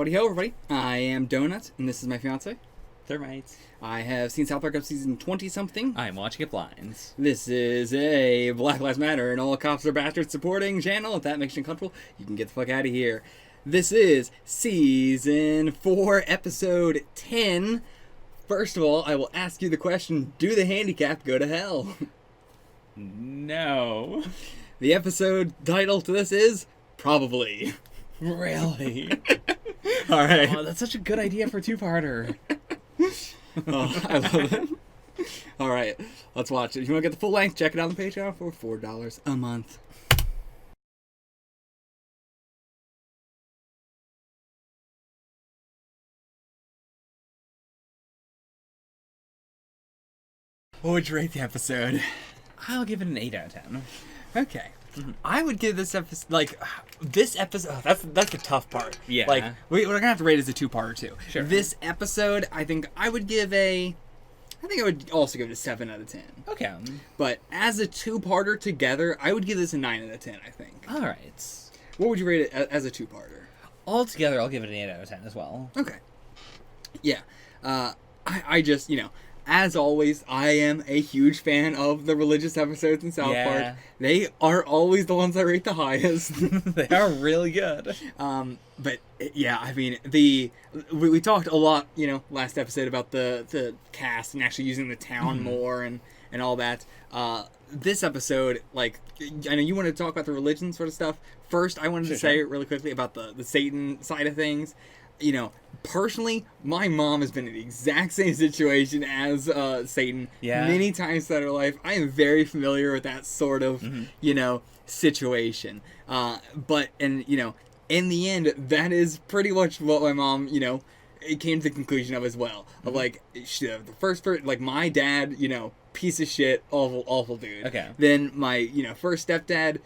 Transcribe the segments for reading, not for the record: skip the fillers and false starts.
Howdy ho, everybody. I am Donut, and this is my fiance. Thermites. I have seen South Park up season 20-something. I'm watching it blinds. This is a Black Lives Matter and all cops are bastards supporting channel. If that makes you uncomfortable, you can get the fuck out of here. This is season 4, episode 10. First of all, I will ask you the question, do the handicapped go to hell? No. The episode title to this is Probably. Really? Alright. Oh, that's such a good idea for a two-parter. Oh, I love it. Alright, let's watch it. If you want to get the full length, check it out on the Patreon for $4 a month. What would you rate the episode? I'll give it an 8 out of 10. Okay. I would give this episode, that's the tough part. Yeah. Like, we're gonna have to rate it as a two-parter too. Sure. This episode, I think I would also give it a 7 out of 10. Okay. But as a two-parter together, I would give this a 9 out of 10, I think. Alright. What would you rate it as a two-parter? Altogether, I'll give it an 8 out of 10 as well. Okay. Yeah. I just, as always, I am a huge fan of the religious episodes in South Park. They are always the ones I rate the highest. They are really good. But yeah, I mean, we talked a lot, last episode about the cast and actually using the town more and all that. This episode, I know you want to talk about the religion sort of stuff. First, I wanted to say really quickly about the Satan side of things. Personally, my mom has been in the exact same situation as Satan many times throughout her life. I am very familiar with that sort of, situation. In the end, that is pretty much what my mom, it came to the conclusion of as well. Of the first person, my dad, piece of shit, awful dude. Okay. Then my, first stepdad,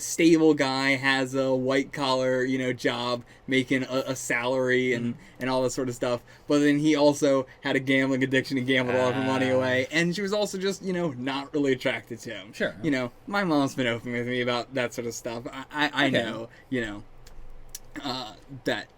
stable guy has a white collar, job, making a salary and all that sort of stuff. But then he also had a gambling addiction and gambled all of her money away. And she was also just, not really attracted to him. Sure. My mom's been open with me about that sort of stuff. I know, that,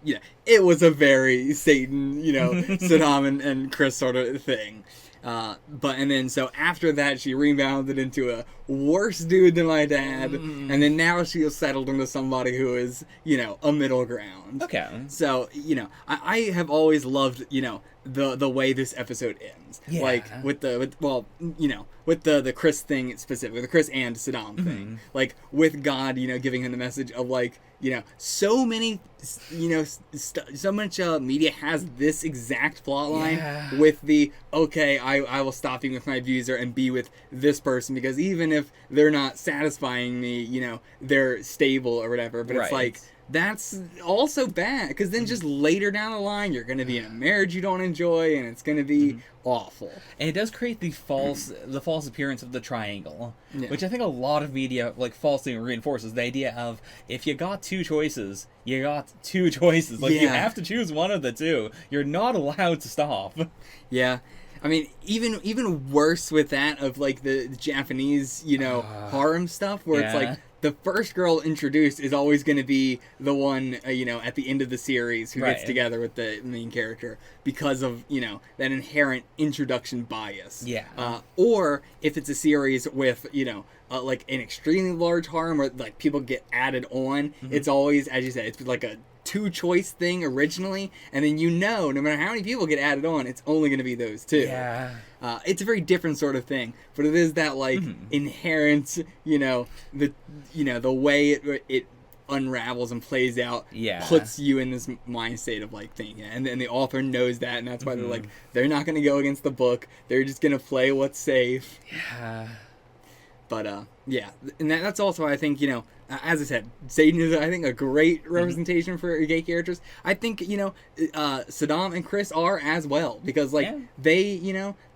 it was a very Satan, Saddam and Chris sort of thing. So after that, she rebounded into a worse dude than my dad, and then now she has settled into somebody who is, a middle ground. Okay. So, I have always loved, the way this episode ends. Yeah. With the Chris thing specifically, the Chris and Saddam thing. With God, giving him the message of, so many, so much media has this exact plot line with the, okay, I will stop being with my abuser and be with this person because even if they're not satisfying me, they're stable or whatever. But it's that's also bad because then just later down the line, you're going to be in a marriage you don't enjoy and it's going to be awful. And it does create the false appearance of the triangle, which I think a lot of media falsely reinforces the idea of if you got two choices, you got two choices. You have to choose one of the two. You're not allowed to stop. Yeah. I mean, even worse with that of the Japanese, harem stuff where it's the first girl introduced is always going to be the one, at the end of the series who gets together with the main character because of, that inherent introduction bias. Yeah. Or if it's a series with, an extremely large harem where, people get added on, it's always, as you said, it's a two-choice thing originally, and then no matter how many people get added on, it's only going to be those two. Yeah. It's a very different sort of thing, but it is that inherent, the way it unravels and plays out, puts you in this mind state of thinking, and then the author knows that, and that's why they're not going to go against the book. They're just going to play what's safe. Yeah. But and that's also I think as I said, Satan is I think a great representation for gay characters. I think Saddam and Chris are as well because they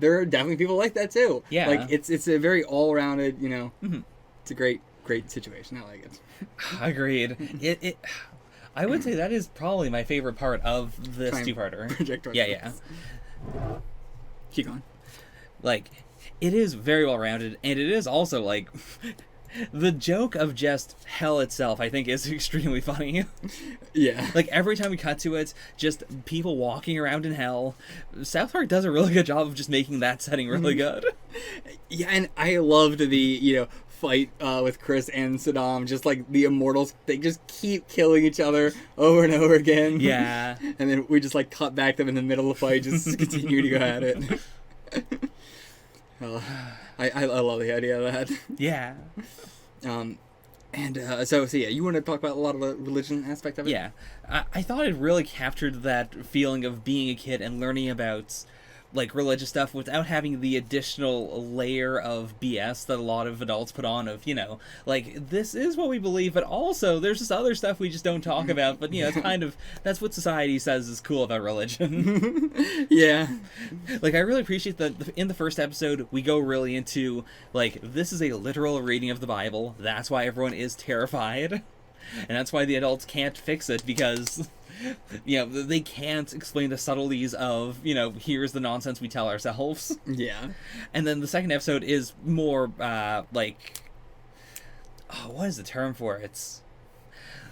there are definitely people like that too. Yeah, it's a very all rounded it's a great situation. I like it. Agreed. It I would say that is probably my favorite part of this two-parter. Yeah. Keep going. It is very well rounded, and it is also The joke of just hell itself, I think, is extremely funny. Yeah. Like, every time we cut to it, just people walking around in hell. South Park does a really good job of just making that setting really good. Yeah, and I loved the, fight with Chris and Saddam. Just like the Immortals, they just keep killing each other over and over again. Yeah. And then we just like cut back them in the middle of the fight, just continue to go at it. I love the idea of that. Yeah. So yeah, you want to talk about a lot of the religion aspect of it? Yeah. I thought it really captured that feeling of being a kid and learning about, like, religious stuff without having the additional layer of BS that a lot of adults put on of, like, this is what we believe, but also there's this other stuff we just don't talk about, but, it's kind of, that's what society says is cool about religion. Yeah. Like, I really appreciate that in the first episode, we go really into, like, this is a literal reading of the Bible, that's why everyone is terrified, and that's why the adults can't fix it, because... they can't explain the subtleties of, here's the nonsense we tell ourselves. Yeah. And then the second episode is more, what is the term for it? It's,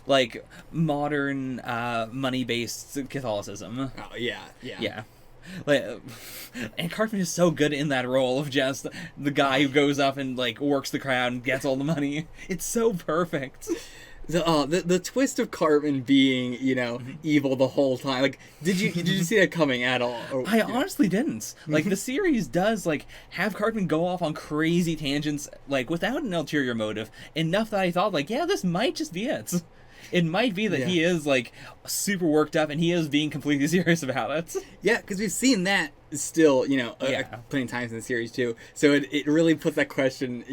like, modern, money-based Catholicism. Oh, yeah. Yeah. Like, and Cartman is so good in that role of just the guy who goes up and, like, works the crowd and gets all the money. It's so perfect. The twist of Cartman being, evil the whole time. Like, did you see that coming at all? I honestly didn't. Like, the series does, like, have Cartman go off on crazy tangents, like, without an ulterior motive, enough that I thought, like, yeah, this might just be it. It might be that he is, like, super worked up and he is being completely serious about it. Yeah, because we've seen that still, plenty of times in the series, too. So it really puts that question,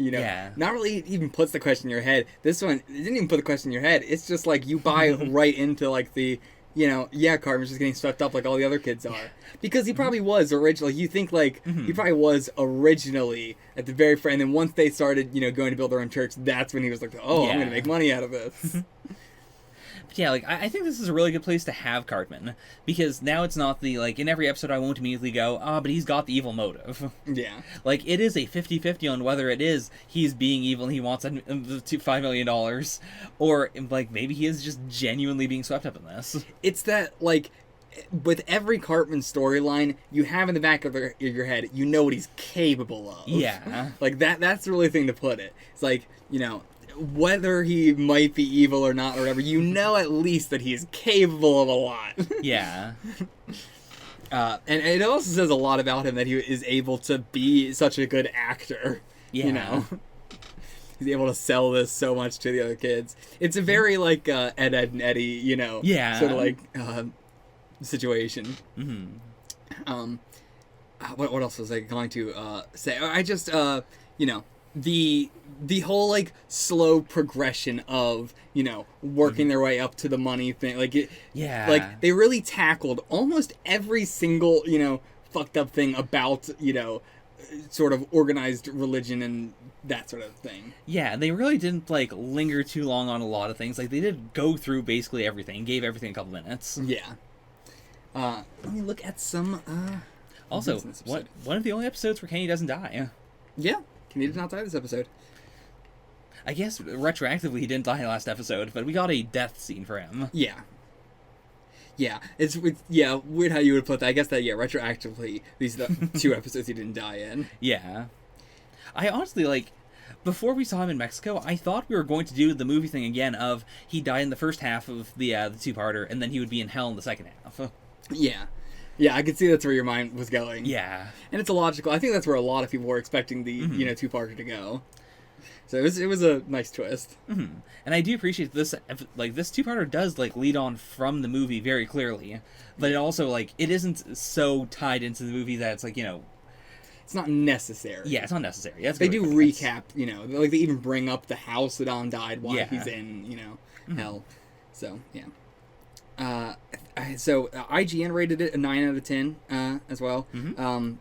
not really even puts the question in your head. This one, it didn't even put the question in your head. It's just, like, you buy right into, like, the... Cartman's just getting swept up like all the other kids are. Because he probably was originally, you think, like, he probably was originally at the very front, and then once they started, going to build their own church, that's when he was like, I'm going to make money out of this. Yeah, like, I think this is a really good place to have Cartman, because now it's not the, like, in every episode I won't immediately go, but he's got the evil motive. Yeah. Like, it is a 50-50 on whether it is he's being evil and he wants $5 million, or, like, maybe he is just genuinely being swept up in this. It's that, like, with every Cartman storyline, you have in the back of your head, you know what he's capable of. Yeah. Like, that's the really thing to put it. It's like, whether he might be evil or not or whatever, at least that he's capable of a lot. Yeah. And it also says a lot about him that he is able to be such a good actor. Yeah. He's able to sell this so much to the other kids. It's a very, like, Ed, and Eddie, sort of, like, situation. Mm-hmm. What else was I going to say? I just, the whole, like, slow progression of, working their way up to the money thing. Like, like, they really tackled almost every single, fucked up thing about, sort of organized religion and that sort of thing. Yeah, they really didn't, like, linger too long on a lot of things. Like, they did go through basically everything, gave everything a couple minutes. Yeah. Let me look at some, also, one of the only episodes where Kenny doesn't die. Yeah. Kenny did not die this episode. I guess retroactively he didn't die in the last episode, but we got a death scene for him. Yeah. Yeah, it's weird how you would put that. I guess that, retroactively, these are the 2 episodes he didn't die in. Yeah. I honestly, like, before we saw him in Mexico, I thought we were going to do the movie thing again of he died in the first half of the 2-parter, and then he would be in hell in the second half. Yeah. Yeah, I could see that's where your mind was going. Yeah. And it's illogical. I think that's where a lot of people were expecting the, 2-parter to go. So it was a nice twist. Mm-hmm. And I do appreciate this, like, this 2-parter does, like, lead on from the movie very clearly. But it also, like, it isn't so tied into the movie that it's, like, It's not necessary. Yeah, it's not necessary. That's they do recap, like, they even bring up the house that Don died while he's in, hell. So, yeah. So IGN rated it a 9 out of 10 as well. Mm-hmm.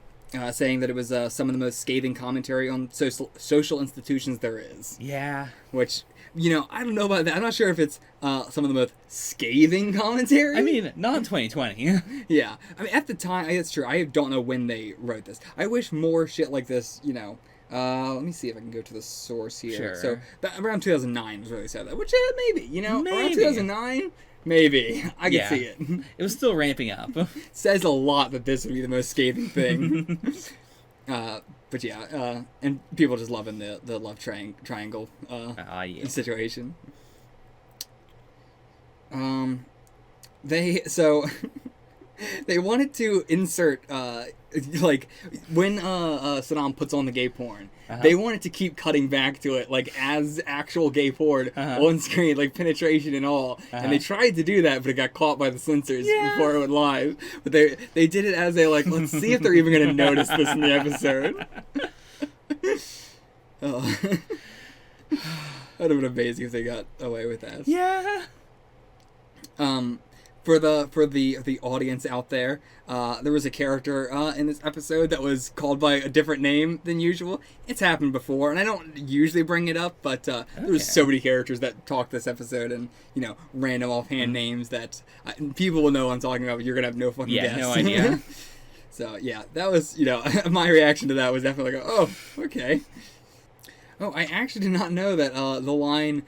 Saying that it was some of the most scathing commentary on social institutions there is. Yeah. Which, I don't know about that. I'm not sure if it's some of the most scathing commentary. I mean, not in 2020. Yeah. I mean, at the time, it's true. I don't know when they wrote this. I wish more shit like this, Let me see if I can go to the source here. Sure. So around 2009 was where they said that, which maybe, around Maybe. 2009, maybe I could see it. It was still ramping up. Says a lot that this would be the most scathing thing. But yeah, and people just loving the love triangle Yeah. situation. They wanted to insert like when Saddam puts on the gay porn, they wanted to keep cutting back to it like as actual gay porn on screen, like penetration and all. And they tried to do that, but it got caught by the censors before it went live. But they did it as a like, let's see if they're even going to notice this in the episode. That'd have been amazing if they got away with that. Yeah. For the audience out there, there was a character in this episode that was called by a different name than usual. It's happened before, and I don't usually bring it up, but there was so many characters that talked this episode, and random offhand names that people will know what I'm talking about, but you're gonna have no fucking guess. No idea. So yeah, that was my reaction to that was definitely like, oh, okay. Oh, I actually did not know that the line,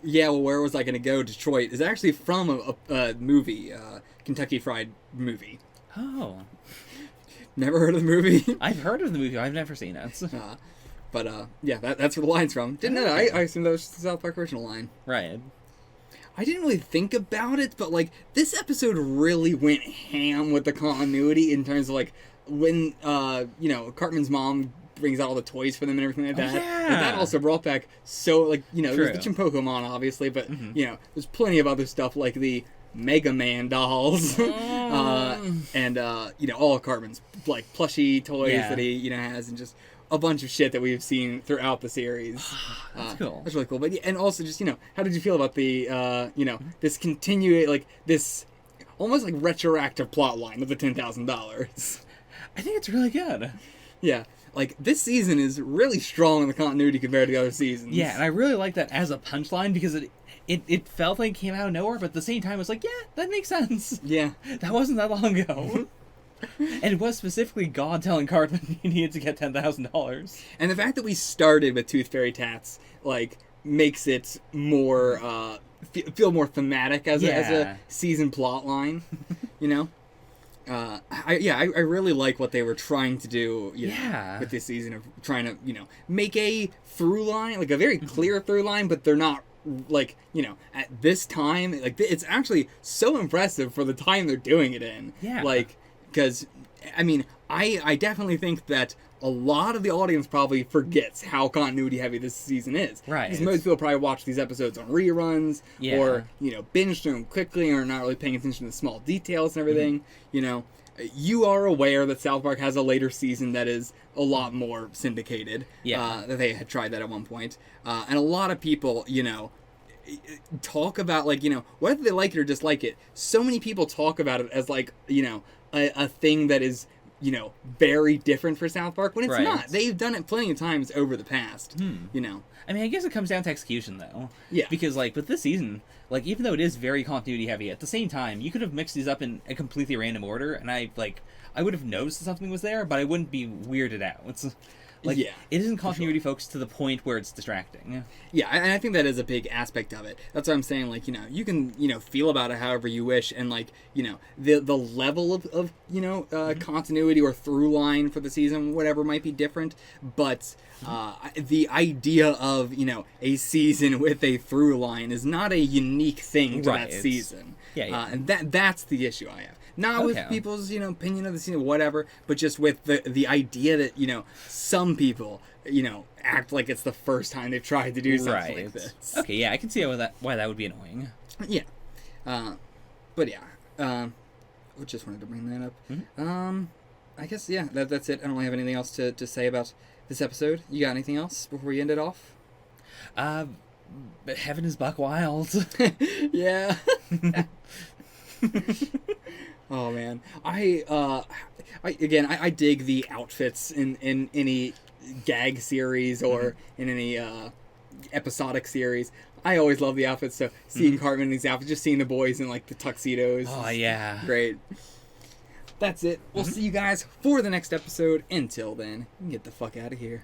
yeah, well, where was I going to go? Detroit is actually from a movie, Kentucky Fried Movie. Oh. Never heard of the movie? I've heard of the movie. I've never seen it. But yeah, that's where the line's from. Didn't know that. I assumed that was the South Park original line. Right. I didn't really think about it, but like this episode really went ham with the continuity in terms of like when Cartman's mom brings out all the toys for them and everything like that. Yeah. Like, that also brought back there's True. the Chimpokomon obviously, but there's plenty of other stuff like the Mega Man dolls and all of Cartman's like plushie toys that he has, and just a bunch of shit that we've seen throughout the series. That's cool. That's really cool. But and also just how did you feel about the this continuing like this almost like retroactive plot line of the $10,000? I think it's really good. Yeah. Like, this season is really strong in the continuity compared to the other seasons. Yeah, and I really like that as a punchline because it felt like it came out of nowhere, but at the same time, it was like, yeah, that makes sense. Yeah. That wasn't that long ago. And it was specifically God telling Cartman he needed to get $10,000. And the fact that we started with Tooth Fairy Tats, like, makes it more, feel more thematic as a season plot line, I really like what they were trying to do, with this season of trying to, make a through line, like a very clear through line, but they're not, like, at this time, like, it's actually so impressive for the time they're doing it in. Yeah. Like, because, I mean, I definitely think that a lot of the audience probably forgets how continuity heavy this season is. Right. Because most people probably watch these episodes on reruns or, binge through them quickly or not really paying attention to the small details and everything. You are aware that South Park has a later season that is a lot more syndicated. Yeah. That they had tried that at one point. And a lot of people, talk about, like, whether they like it or dislike it, so many people talk about it as, like, a thing that is, very different for South Park when it's not. They've done it plenty of times over the past, I mean, I guess it comes down to execution, though. Yeah. Because, like, with this season, like, even though it is very continuity heavy, at the same time, you could have mixed these up in a completely random order, and I would have noticed that something was there, but I wouldn't be weirded out. It isn't continuity focused to the point where it's distracting. Yeah, and I think that is a big aspect of it. That's what I'm saying, like, you can, feel about it however you wish, and, like, the level of continuity or through line for the season, whatever, might be different, but the idea of, a season with a through line is not a unique thing to that season. And that's the issue I have. Not with people's, opinion of the scene or whatever, but just with the idea that, some people, act like it's the first time they've tried to do something like this. Okay, yeah, I can see why that would be annoying. Yeah. But yeah. I just wanted to bring that up. Mm-hmm. I guess, that's it. I don't really have anything else to say about this episode. You got anything else before we end it off? But heaven is buck wild. Yeah. Oh man, I dig the outfits in any gag series or in any episodic series. I always love the outfits. So seeing Cartman in these outfits, just seeing the boys in like the tuxedos. Oh yeah, great. That's it. We'll see you guys for the next episode. Until then, get the fuck out of here.